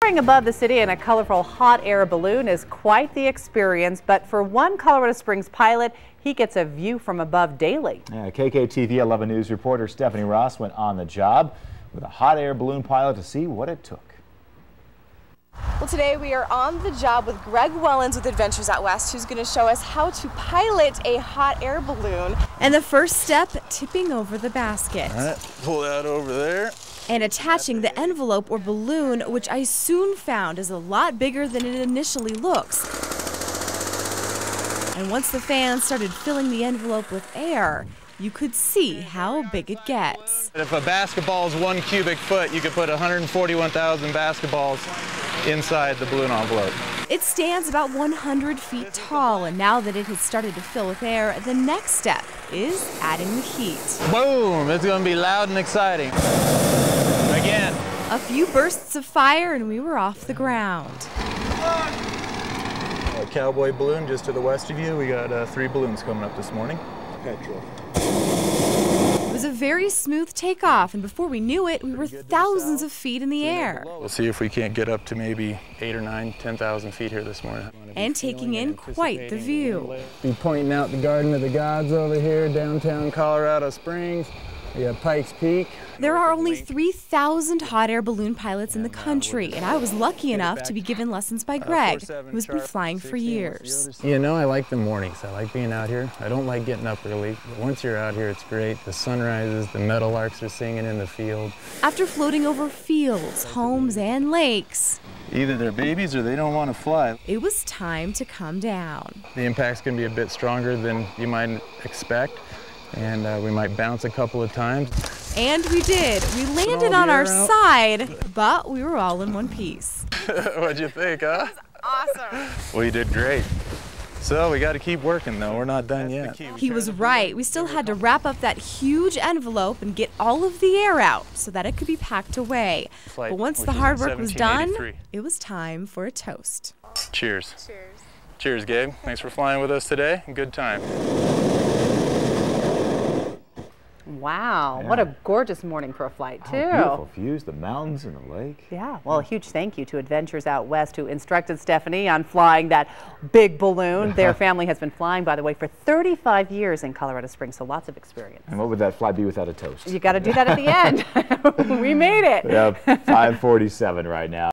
Soaring above the city in a colorful hot air balloon is quite the experience, but for one Colorado Springs pilot, he gets a view from above daily. Yeah, KKTV 11 News reporter Stephanie Ross went on the job with a hot air balloon pilot to see what it took. Well, today we are on the job with Greg Wellens with Adventures Out West, who's going to show us how to pilot a hot air balloon. And the first step, tipping over the basket. All right, pull that over there. And attaching the envelope or balloon, which I soon found is a lot bigger than it initially looks. And once the fans started filling the envelope with air, you could see how big it gets. If a basketball is 1 cubic foot, you could put 141,000 basketballs inside the balloon envelope. It stands about 100 feet tall, and now that it has started to fill with air, the next step is adding the heat. Boom! It's going to be loud and exciting. Again. A few bursts of fire and we were off the ground. A cowboy balloon just to the west of you. We got 3 balloons coming up this morning. Petrol. It was a very smooth takeoff, and before we knew it, we were thousands of feet in the air. We'll see if we can't get up to maybe 8 or 9, 10,000 feet here this morning. And taking in quite the view. Be pointing out the Garden of the Gods over here, downtown Colorado Springs. We have Pikes Peak. There are only 3,000 hot air balloon pilots in the country, and I was lucky enough to be given lessons by Greg, who's been flying for years. You know, I like the mornings. I like being out here. I don't like getting up early, but once you're out here, it's great. The sunrises, the meadowlarks are singing in the field. After floating over fields, homes, and lakes, either they're babies or they don't want to fly. It was time to come down. The impact's going to be a bit stronger than you might expect, and we might bounce a couple of times. And we did. We landed on our side, but we were all in one piece. What'd you think, huh? That was awesome. Well, you did great. So we got to keep working, though. We're not done yet. He was right. We still had to wrap up that huge envelope and get all of the air out so that it could be packed away. But once the hard work was done, it was time for a toast. Cheers. Cheers. Cheers, Gabe. Thanks for flying with us today. Good time. Wow, what a gorgeous morning for a flight, too. Beautiful views, the mountains and the lake. Yeah, well, a huge thank you to Adventures Out West, who instructed Stephanie on flying that big balloon. Their family has been flying, by the way, for 35 years in Colorado Springs, so lots of experience. And what would that flight be without a toast? You got to do that at the end. We made it. Yeah, 5:47 right now.